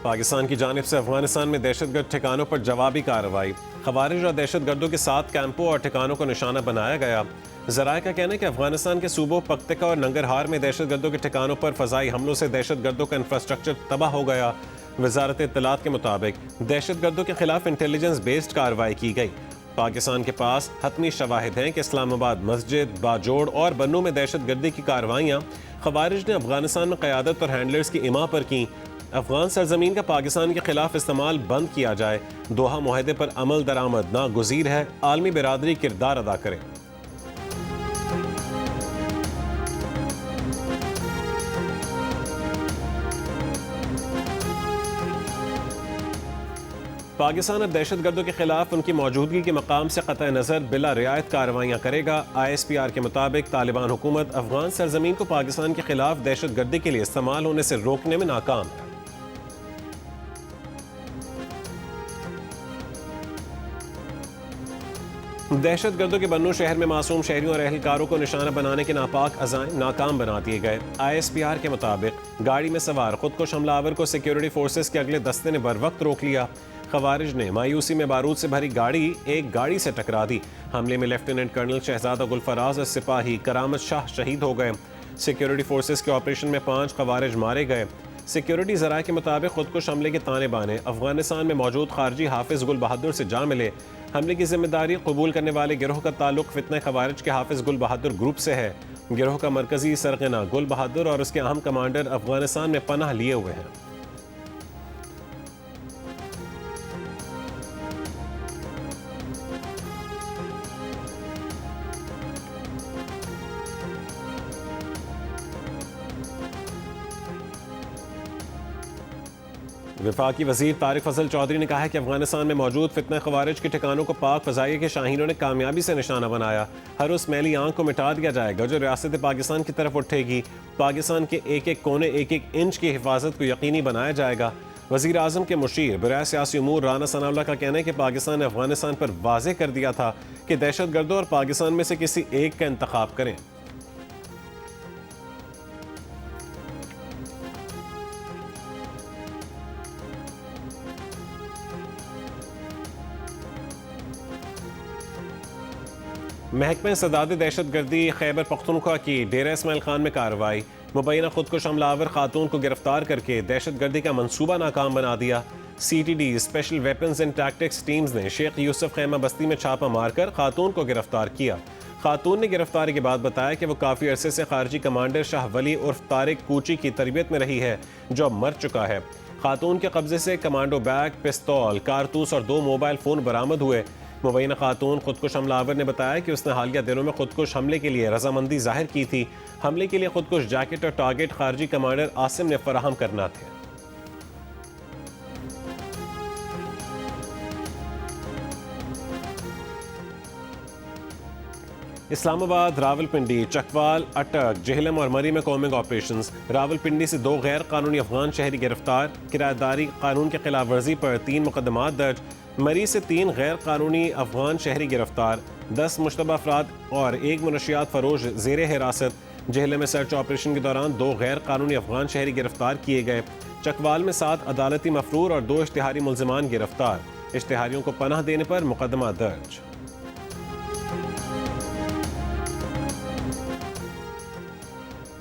पाकिस्तान की जानिब से अफगानिस्तान में दहशतगर्द ठिकानों पर जवाबी कार्रवाई। खवारिज और दहशतगर्दों के 7 कैंपों और ठिकानों को निशाना बनाया गया। जराए का कहना है कि अफगानिस्तान के सूबों पख्तिका और नंगरहार में दहशतगर्दों के ठिकानों पर फजाई हमलों से दहशतगर्दों का इंफ्रास्ट्रक्चर तबाह हो गया। वजारत इत्तलात के मुताबिक दहशतगर्दों के खिलाफ इंटेलिजेंस बेस्ड कार्रवाई की गई। पाकिस्तान के पास हतमी शवाहिद हैं कि इस्लामाबाद मस्जिद, बाजोड़ और बन्नू में दहशतगर्दी की कार्रवाइयाँ खवारिज ने अफगानिस्तान में क़यादत और हैंडलर्स की इमा पर की। अफगान सरजमीन का पाकिस्तान के खिलाफ इस्तेमाल बंद किया जाए। दोहा मुआहदे पर अमल दरामद नागुज़ीर है। आलमी बिरादरी किरदार अदा करे। पाकिस्तान अब दहशतगर्दों के खिलाफ उनकी मौजूदगी के मकाम से क़तई नज़र बिला रियायत कार्रवाइयाँ करेगा। ISPR के मुताबिक तालिबान हुकूमत अफगान सरजमीन को पाकिस्तान के खिलाफ दहशतगर्दी के लिए इस्तेमाल होने से रोकने में नाकाम है। दहशतगर्दों के बन्नू शहर में मासूम शहरियों और अहलकारों को निशाना बनाने के नापाक अज़ाइम नाकाम बना दिए गए। ISPR के मुताबिक गाड़ी में सवार खुदकुश हमलावर को सिक्योरिटी फोर्सेस के अगले दस्ते ने बर वक्त रोक लिया। खवारिज ने मायूसी में बारूद से भरी गाड़ी एक गाड़ी से टकरा दी। हमले में लेफ्टिनेंट कर्नल शहजादा गुलफराज और सिपाही करामत शाह शहीद हो गए। सिक्योरिटी फोर्सेस के ऑपरेशन में 5 खवारिज मारे गए। सिक्योरिटी ज़राए के मुताबिक खुदकुश हमले के ताने बाने अफगानिस्तान में मौजूद खारजी हाफिज गुल बहादुर से जा मिले। हमले की जिम्मेदारी कबूल करने वाले गिरोह का ताल्लुक फितने खवारिज के हाफिज गुल बहादुर ग्रुप से है। गिरोह का मरकजी सरगना गुल बहादुर और उसके अहम कमांडर अफगानिस्तान में पनाह लिए हुए हैं। वफाकी वजीर तारिक फजल चौधरी ने कहा है कि अफगानिस्तान में मौजूद फितना खवारिज के ठिकानों को पाक फजाइये के शाहीनों ने कामयाबी से निशाना बनाया। हर उस मैली आंख को मिटा दिया जाएगा जो रियासत पाकिस्तान की तरफ उठेगी। पाकिस्तान के एक एक कोने, एक एक इंच की हिफाजत को यकीनी बनाया जाएगा। वज़ीर आज़म के मुशीर बराए सियासी उमूर राना सनाउल्लाह का कहना है कि पाकिस्तान ने अफगानिस्तान पर वाज़ेह कर दिया था कि दहशतगर्दों और पाकिस्तान में से किसी एक का इंतखाब करें। महकमे सदाद दहशतगर्दी खैबर पख्तूनख्वा की डेरा इस्माइल खान में कार्रवाई। मुबैना खुदकुश हमलावर खातून को गिरफ्तार करके दहशतगर्दी का मंसूबा नाकाम बना दिया। CTD special weapons and tactics teams ने शेख यूसुफ खैमा बस्ती में छापा मारकर खातून को गिरफ्तार किया। खातून ने गिरफ्तारी के बाद बताया कि वो काफ़ी अरसे से खारजी कमांडर शाह वली उर्फ तारिक कूची की तरबियत में रही है जो अब मर चुका है। खातून के कब्जे से कमांडो बैग, पिस्तौल, कारतूस और 2 मोबाइल फ़ोन बरामद हुए। मुबैना खातून खुदकुश हमलावर ने बताया कि उसने हालिया दिनों में खुदकुश हमले के लिए रजामंदी जाहिर की थी। हमले के लिए खुदकुश जैकेट और टारगेट खारजी कमांडर आसिम ने फराहम करना थे। इस्लामाबाद, रावलपिंडी, चकवाल, अटक, जेहलम और मरी में कॉम्बिंग ऑपरेशंस। रावलपिंडी से 2 गैर कानूनी अफगान शहरी गिरफ्तार। किराएदारी कानून के खिलाफ वर्जी पर 3 मुकदमात दर्ज। मरी से 3 गैर कानूनी अफगान शहरी गिरफ्तार। 10 मुश्तबा अफराद और 1 मुनशियात फरोश जेर हिरासत। जेहलम में सर्च ऑपरेशन के दौरान 2 गैर कानूनी अफगान शहरी गिरफ्तार किए गए। चकवाल में 7 अदालती मफरूर और 2 इश्तिहारी मुल्जिमान गिरफ्तार। इश्तिहारियों को पनाह देने पर मुकदमा दर्ज।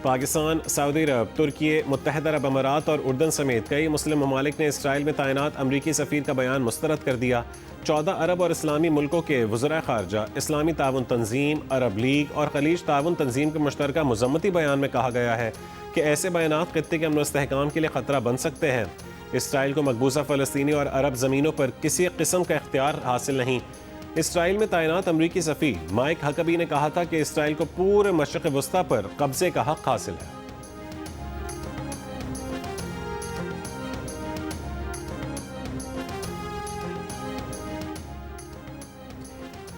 पाकिस्तान, सऊदी अरब, तुर्की, मुत्तहिदा अरब अमारात और उर्दन समेत कई मुस्लिम ममालिक ने इसराइल में तैनात अमरीकी सफ़ीर का बयान मुस्तरद कर दिया। 14 अरब और इस्लामी मुल्कों के वज़राए ख़ारजा, इस्लामी ताउन तंजीम, अरब लीग और खलीज ताउन तंजीम के मुश्तरका मुज़म्मती बयान में कहा गया है कि ऐसे बयानात ख़ित्ते के अमन व इस्तेहकाम के लिए ख़तरा बन सकते हैं। इसराइल को मकबूजा फ़लस्तीनी और अरब ज़मीनों पर किसी किस्म का इख्तियार हासिल नहीं। इसराइल में तैनात अमरीकी सफ़ीर माइक हकबी ने कहा था कि इसराइल को पूरे मशरिक़ वस्ता पर कब्जे का हक हासिल है।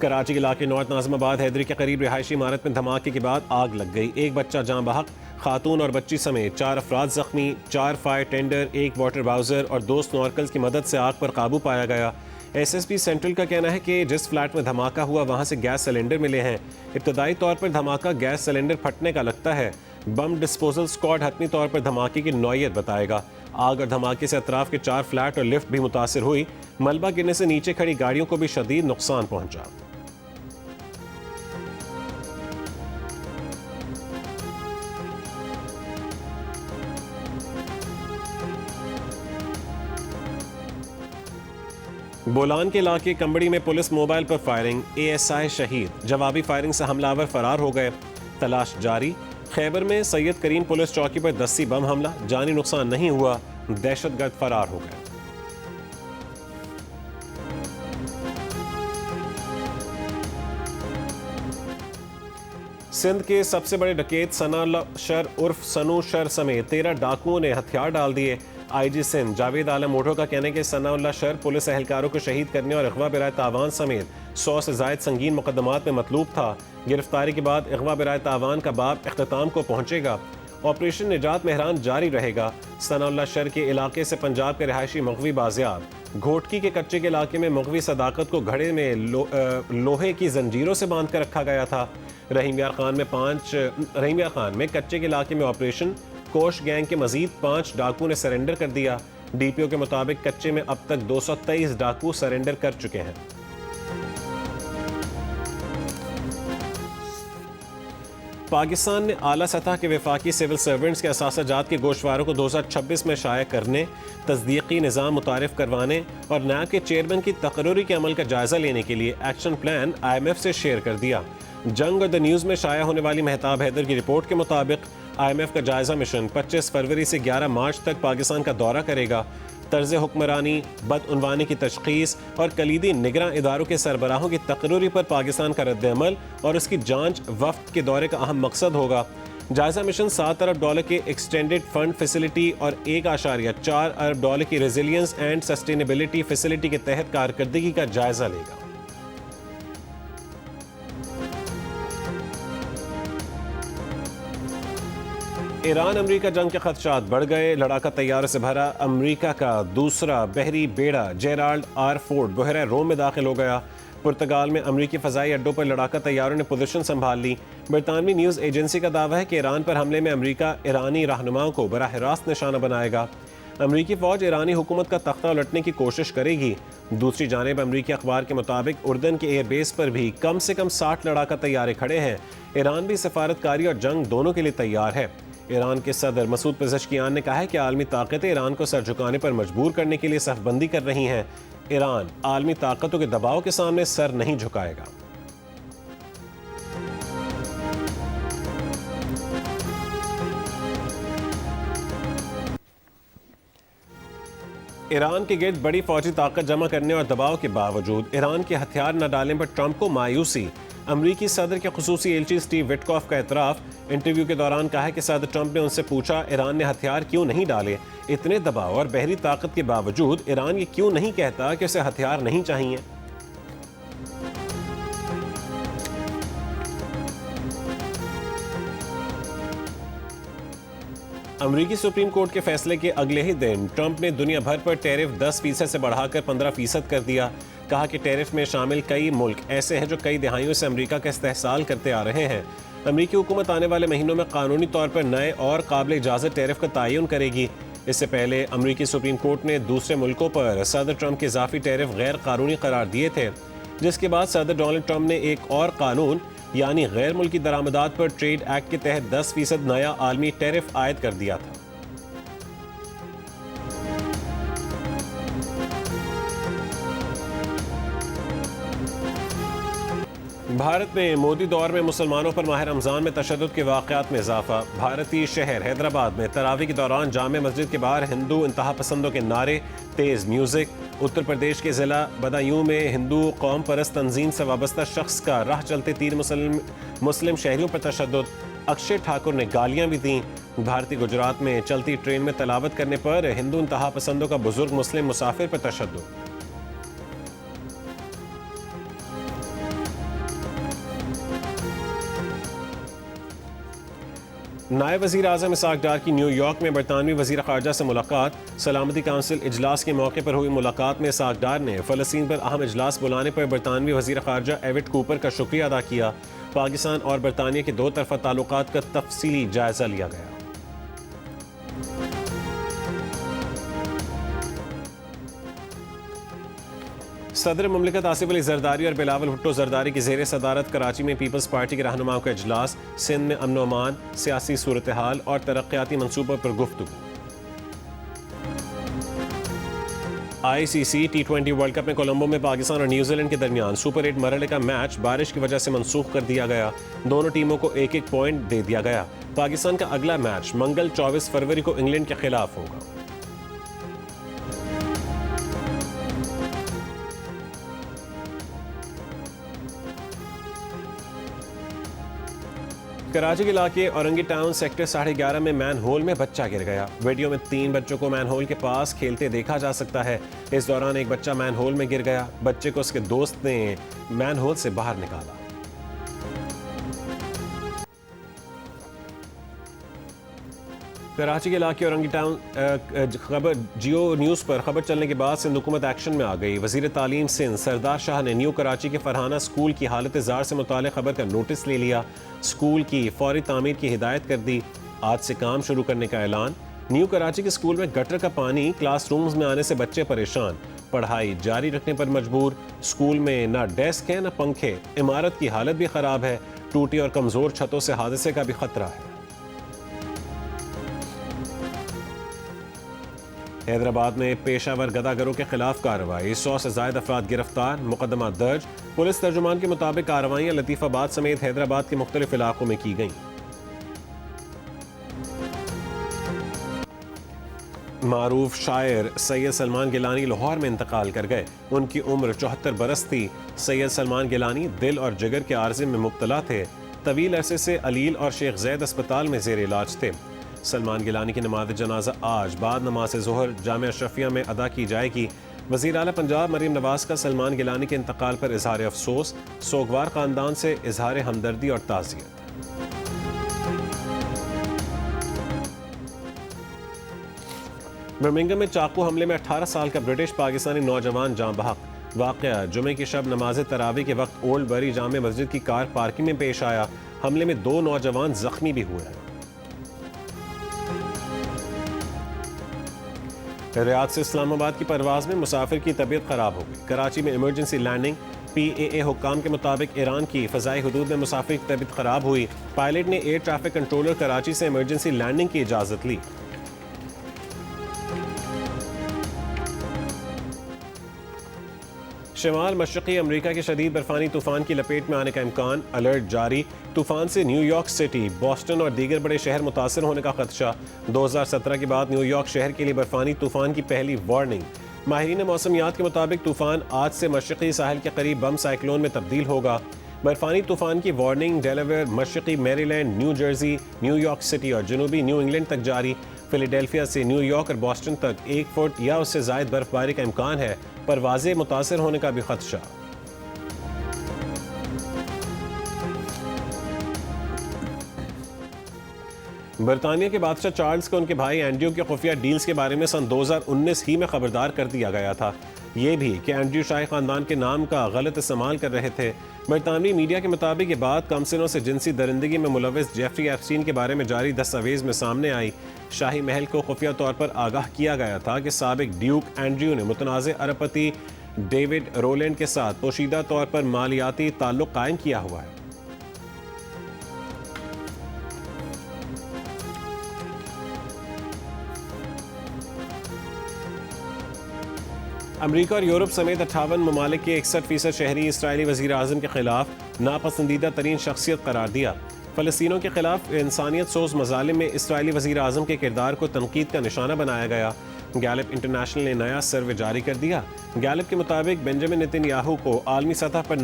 कराची इलाके नॉर्थ नाज़िमाबाद हैदरी के करीब रिहायशी इमारत में धमाके के बाद आग लग गई। एक बच्चा जाँ बहक, खातून और बच्ची समेत 4 अफराद जख्मी। 4 फायर टेंडर, 1 वाटर बाउजर और 2 स्नॉर्कल्स की मदद से आग पर काबू पाया गया। SSP सेंट्रल का कहना है कि जिस फ्लैट में धमाका हुआ वहां से गैस सिलेंडर मिले हैं। इब्तदाई तौर पर धमाका गैस सिलेंडर फटने का लगता है। बम डिस्पोजल स्क्वाड हतमी तौर पर धमाके की नौयत बताएगा। आग और धमाके से अतराफ के 4 फ्लैट और लिफ्ट भी मुतासिर हुई। मलबा गिरने से नीचे खड़ी गाड़ियों को भी शदीद नुकसान पहुंचा। बोलान के इलाके कंबड़ी में पुलिस मोबाइल पर फायरिंग, ASI शहीद। जवाबी फायरिंग से हमलावर फरार हो गए, तलाश जारी। खैबर में सैयद करीम पुलिस चौकी पर 10 बम हमला, जानी नुकसान नहीं हुआ, दहशतगर्द फरार हो गए। सिंध के सबसे बड़े डकैत सनाउल्लाह शर उर्फ सनू शर समेत 13 डाकुओं ने हथियार डाल दिए। IG सिंध जावेद आलम ओढो का कहना है कि सनाउल्लाह शर पुलिस एहलकारों को शहीद करने और अगवा बराए तावान समेत 100 से जायद संगीन मुकदमात में मतलूब था। गिरफ्तारी के बाद अगवा बराए तावान का बाब इख्तिताम को पहुंचेगा। ऑपरेशन निजात मेहरान जारी रहेगा। सनाउल्लाह शर के इलाके से पंजाब के रहायशी मगवी बाजियाब। घोटकी के कच्चे के इलाके में मगवी सदाकत को घड़े में लोहे की जंजीरों से बांध कर रखा गया था। रहीम यार खान में कच्चे के इलाके में ऑपरेशन, कोश गैंग के मजीद 5 डाकू ने सरेंडर कर दिया। DPO के मुताबिक कच्चे में अब तक 223 डाकू सरेंडर कर चुके हैं। पाकिस्तान ने आला सतह के वफाकी सिविल सर्वेंट्स के असासाजात के गोशवारों को 2026 में शाया करने, तस्दीकी निज़ाम मुतारिफ करवाने और नैब के चेयरमैन की तकर्री के अमल का जायजा लेने के लिए एक्शन प्लान IMF से शेयर कर दिया। जंग और द न्यूज़ में शाया होने वाली मेहताब हैदर की रिपोर्ट के मुताबिक IMF का जायजा मिशन 25 फरवरी से 11 मार्च तक पाकिस्तान का दौरा करेगा। तर्ज हुक्मरानी, बदउनवानी की तशखीस और कलीदी निगरां इदारों के सरबराहों की तकर्री पर पाकिस्तान का रद्द-ए-अमल और उसकी जांच वफ्द के दौरे का अहम मकसद होगा। जायजा मिशन $7 अरब के एक्सटेंडेड फंड फैसिलिटी और $1.4 अरब की रेजिलियंस एंड सस्टेनेबिलिटी फैसिलिटी के तहत कारकर्दगी का जायजा लेगा। ईरान अमरीका जंग के खदशात बढ़ गए। लड़ाका तैयारों से भरा अमरीका का दूसरा बहरी बेड़ा जेराल्ड R. फोर्ड बहरा रोम में दाखिल हो गया। पुर्तगाल में अमरीकी फ़ज़ाई अड्डों पर लड़ाका तैयारों ने पोजीशन संभाल ली। बरतानवी न्यूज़ एजेंसी का दावा है कि ईरान पर हमले में अमरीका ईरानी रहनुमाओं को बराह रास्त निशाना बनाएगा। अमरीकी फ़ौज ईरानी हुकूमत का तख्ता उलटने की कोशिश करेगी। दूसरी जानिब अमरीकी अखबार के मुताबिक उर्दन के एयरबेस पर भी कम से कम 60 लड़ाका तैयारे खड़े हैं। ईरान भी सफारतकारी और जंग दोनों के लिए तैयार है। ईरान के सदर मसूद पेज़ेश्कियान ने कहा है कि आलमी ताकतें ईरान को सर झुकाने पर मजबूर करने के लिए सफबंदी कर रही हैं। ईरान आलमी ताकतों के दबाव के सामने सर नहीं झुकाएगा। ईरान के गिर्द बड़ी फौजी ताकत जमा करने और दबाव के बावजूद ईरान के हथियार न डालने पर ट्रंप को मायूसी। अमरीकी सदर के खुसूसी एलची स्टीव विटकॉफ का एतराफ़। इंटरव्यू के दौरान कहा कि सदर ट्रंप ने उनसे पूछा ईरान ने हथियार क्यों नहीं डाले। इतने दबाव और बहरी ताकत के बावजूद ईरान ये क्यों नहीं कहता कि उसे हथियार नहीं चाहिए। अमरीकी सुप्रीम कोर्ट के फैसले के अगले ही दिन ट्रंप ने दुनिया भर पर टैरिफ 10% से बढ़ाकर 15% कर दिया। कहा कि टैरिफ में शामिल कई मुल्क ऐसे हैं जो कई दहाइयों से अमेरिका का इस्तेहसाल करते आ रहे हैं। अमरीकी हुकूमत आने वाले महीनों में कानूनी तौर पर नए और काबिल इजाज़त टैरिफ का तयन करेगी। इससे पहले अमरीकी सुप्रीम कोर्ट ने दूसरे मुल्कों पर सदर ट्रंप के इजाफी टैरिफ गैर कानूनी करार दिए थे, जिसके बाद सदर डोनाल्ड ट्रंप ने एक और कानून यानी गैर मुल्की दरामदात पर ट्रेड एक्ट के तहत 10% नया आलमी टैरिफ आयद कर दिया था। भारत में मोदी दौर में मुसलमानों पर माह रमज़ान में तशद्दुद के वाक़यात में इजाफा। भारतीय शहर हैदराबाद में तरावी के दौरान जामे मस्जिद के बाहर हिंदू इंतहा पसंदों के नारे, तेज़ म्यूज़िक। उत्तर प्रदेश के ज़िला बदायूं में हिंदू कौम परस्त तंजीम से वाबस्ता शख्स का राह चलते 3 मुस्लिम शहरियों पर तशद्दुद। अक्षय ठाकुर ने गालियाँ भी दीं। भारतीय गुजरात में चलती ट्रेन में तलावत करने पर हिंदू इंतहा पसंदों का बुजुर्ग मुस्लिम मुसाफिर पर तशद्दुद। नायब वज़ीर आज़म इसहाक़ डार की न्यूयॉर्क में बरतानवी वज़ीर ख़ारजा से मुलाकात। सलामती काउंसिल इजलास के मौके पर हुई मुलाकात में इसहाक़ डार ने फ़लस्तीन पर अहम इजलास बुलाने पर बरतानवी वज़ीर ख़ारजा एविट कूपर का शुक्रिया अदा किया। पाकिस्तान और बरतानिया के 2 तरफ़ा ताल्लुकात का तफसीली जायज़ा लिया गया। सदर मुमलिकत आसिफ अली जरदारी और बिलावल भुट्टो जरदारी की ज़ेर सदारत कराची में पीपल्स पार्टी के रहनुमाओं का इजलास। सिंध में अमन अमान, सियासी सूरत हाल और तरक्याती मनसूबों पर गुफ्तगू। ICC T20 वर्ल्ड कप में कोलंबो में पाकिस्तान और न्यूजीलैंड के दरमियान सुपर 8 मरहले का मैच बारिश की वजह से मनसूख कर दिया गया। दोनों टीमों को एक एक पॉइंट दे दिया गया। पाकिस्तान का अगला मैच मंगल 24 फरवरी को इंग्लैंड के खिलाफ होगा। कराची के इलाके औरंगी टाउन सेक्टर 11.5 में मैन होल में बच्चा गिर गया। वीडियो में 3 बच्चों को मैन होल के पास खेलते देखा जा सकता है। इस दौरान एक बच्चा मैन होल में गिर गया। बच्चे को उसके दोस्त ने मैन होल से बाहर निकाला। कराची के इलाके औरंगी टाउन खबर जियो न्यूज़ पर खबर चलने के बाद सिंध हुकूमत एक्शन में आ गई। वज़ीर तालीम सिंध सरदार शाह ने न्यू कराची के फरहाना स्कूल की हालत ज़ार से मुताल्लिक़ खबर का नोटिस ले लिया। स्कूल की फौरी तामीर की हिदायत कर दी। आज से काम शुरू करने का ऐलान। न्यू कराची के स्कूल में गटर का पानी क्लासरूम्स में आने से बच्चे परेशान। पढ़ाई जारी रखने पर मजबूर। स्कूल में ना डेस्क है ना पंखे। इमारत की हालत भी ख़राब है। टूटी और कमज़ोर छतों से हादसे का भी खतरा है। हैदराबाद में पेशावर गदागरों के खिलाफ कार्रवाई। 100 से ज्यादा अफराद गिरफ्तार। मुकदमा दर्ज। पुलिस तर्जुमान के मुताबिक कार्रवाइयां लतीफाबाद समेत हैदराबाद के मुख्तलिफ इलाकों में की गईं। मारूफ शायर सैयद सलमान गिलानी लाहौर में इंतकाल कर गए। उनकी उम्र 74 बरस थी। सैयद सलमान गिलानी दिल और जिगर के आर्जे में मुब्तला थे। तवील अरसे से अलील और शेख जैद अस्पताल में जेर इलाज थे। सलमान गिलानी की नमाज जनाजा आज बाद नमाज ज़ोहर जामिया अशरफिया में अदा की जाएगी। वज़ीर आला पंजाब मरीम नवाज का सलमान गिलानी के इंतकाल पर इजहार अफसोस। सोगवार ख़ानदान से इजहार हमदर्दी और ताज़ियत। बर्मिंघम में चाकू हमले में 18 साल का ब्रिटिश पाकिस्तानी नौजवान जाँ बहक। वाक़या जुमे की शब नमाज तरावी के वक्त ओल्ड बरी जामे मस्जिद की कार पार्किंग में पेश आया। हमले में 2 नौजवान जख्मी भी हुए हैं। रियाद से इस्लामाबाद की परवाज में मुसाफिर की तबीयत खराब हो गई। कराची में इमरजेंसी लैंडिंग। PAA हुक्काम के मुताबिक ईरान की फ़ज़ाई हदूद में मुसाफिर की तबीयत खराब हुई। पायलट ने एयर ट्रैफिक कंट्रोलर कराची से इमरजेंसी लैंडिंग की इजाज़त ली। शिमाल मशरक़ी अमरीका के शदीद बर्फानी तूफान की लपेट में आने का इम्कान। अलर्ट जारी। तूफान से न्यूयॉर्क सिटी, बॉस्टन और दीगर बड़े शहर मुतासर होने का खदशा। 2017 के बाद न्यूयॉर्क शहर के लिए बर्फानी तूफान की पहली वार्निंग। माहिरीन मौसमियात के मुताबिक तूफान आज से मशरक़ी साहिल के करीब बम साइक्लोन में तब्दील होगा। बर्फानी तूफान की वार्निंग डेलावेयर, मशरक़ी Maryland, New Jersey, New York city और जनूबी न्यू इंग्लैंड तक जारी। फिलाडेल्फिया से न्यूयॉर्क और बॉस्टन तक 1 फुट या उससे ज़ायद बर्फबारी का इम्कान है। परवाज़ें मुतासर होने का भी खदशा। बरतानिया के बादशाह चार्ल्स को उनके भाई एंड्रयू के खुफिया डील्स के बारे में सन 2019 ही में खबरदार कर दिया गया था। ये भी कि एंड्रयू शाही खानदान के नाम का गलत इस्तेमाल कर रहे थे। बरतानवी मीडिया के मुताबिक ये बात कमसिनों से जिनसी दरिंदगी में मुलविस जेफरी एप्स्टीन के बारे में जारी दस्तावेज में सामने आई। शाही महल को खुफिया तौर पर आगाह किया गया था कि साबिक ड्यूक एंड्रयू ने मुतनाज़ अरबपति डेविड रोलैंड के साथ पोशीदा तौर पर मालियाती ताल्लुक कायम किया हुआ है। अमरीका और यूरोप समेत 58 ममालिक के 61% शहरी इसराइली वज़ीर आज़म के खिलाफ नापसंदीदा तरीन शख्सियत करार दिया। फ़लस्तीनों के खिलाफ इंसानियत सोज मज़ालिम में इसराइली वज़ीर आज़म के किरदार को तनकीद का निशाना बनाया गया। गैलप इंटरनेशनल ने नया सर्वे जारी कर दिया। गैलप के मुताबिक बेंजामिन नेतन्याहू को आलमी सतह पर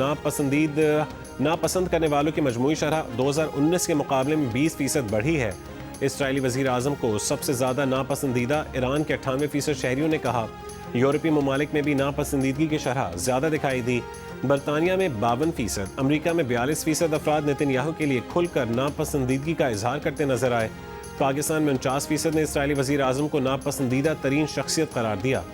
नापसंद करने वालों की मजमूई शरह 2019 के मुकाबले में 20% बढ़ी है। इसराइली वज़ीर आज़म को सबसे ज़्यादा नापसंदीदा ईरान के 98% शहरियों ने कहा। यूरोपीय ममालिक में भी नापसंदीदगी की शरह ज़्यादा दिखाई दी। बरतानिया में 52%, अमरीका में 42% अफराद नेतन्याहू के लिए खुलकर नापसंदीदगी का इजहार करते नजर आए। पाकिस्तान में 49% ने इसराइली वज़ीर आज़म को नापसंदीदा तरीन शख्सियत करार दिया।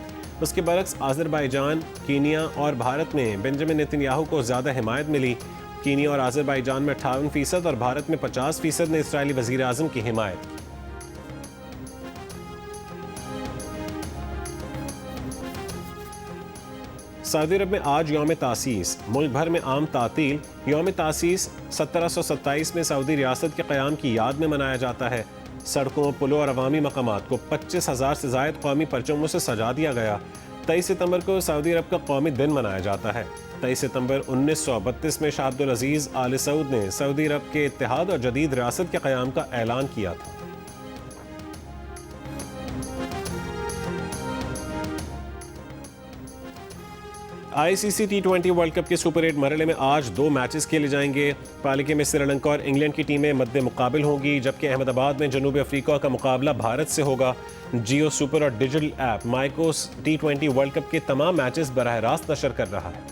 उसके बरक्स आज़रबाईजान, कीनिया और भारत में बेंजामिन नेतन्याहू को ज़्यादा हिमायत मिली। कीनिया और आज़रबाईजान में 58% और भारत में 50% ने इसराइली वज़ीर आज़म की हिमायत की। सऊदी अरब में आज यौम तासीस, मुल्क भर में आम तातील। यौम तासीस 1727 में सऊदी रियासत के क़याम की याद में मनाया जाता है। सड़कों, पुलों और अवामी मकामात को 25,000 से ज़ायद कौमी परचमों से सजा दिया गया। 23 सितंबर को सऊदी अरब का कौमी दिन मनाया जाता है। 23 सितंबर 1932 में शाह अब्दुल अजीज़ आल सऊद ने सऊदी अरब के इत्तेहाद और जदीद रियासत के क़याम का ऐलान किया था। ICC T20 वर्ल्ड कप के सुपर 8 मरहले में आज 2 मैचेस खेले जाएंगे। पालिके में श्रीलंका और इंग्लैंड की टीमें मद्दे मुकाबिल होंगी, जबकि अहमदाबाद में जनूबी अफ्रीका का मुकाबला भारत से होगा। जियो सुपर और डिजिटल ऐप माइकोस T20 वर्ल्ड कप के तमाम मैचेस बराह रास्त नशर कर रहा है।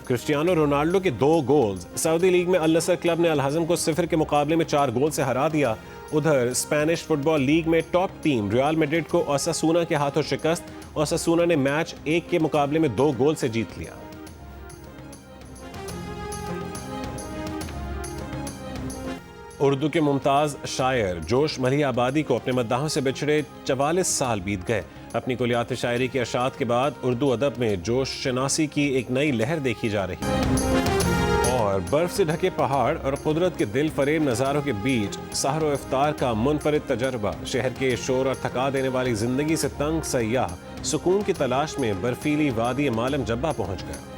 क्रिस्टियानो रोनाल्डो के 2 गोल्स। सऊदी लीग में अल नसर क्लब ने अल हज़म को 0 के मुकाबले में 4 गोल से हरा दिया। उधर स्पेनिश फुटबॉल लीग में टॉप टीम रियल मैड्रिड को ओसासुना के हाथों शिकस्त। ओसासुना ने मैच 1 के मुकाबले में 2 गोल से जीत लिया। उर्दू के मुमताज शायर जोश मलिह आबादी को अपने मद्दाहों से बिछड़े 44 साल बीत गए। अपनी कुलियात शायरी के अशात के बाद उर्दू अदब में जोश शनासी की एक नई लहर देखी जा रही है। और बर्फ से ढके पहाड़ और कुदरत के दिल फरेब नज़ारों के बीच सहर इफ्तार का मुनफरिद तजर्बा। शहर के शोर और थका देने वाली जिंदगी से तंग सयाह सुकून की तलाश में बर्फीली वादी मालम जब्बा पहुंच गया।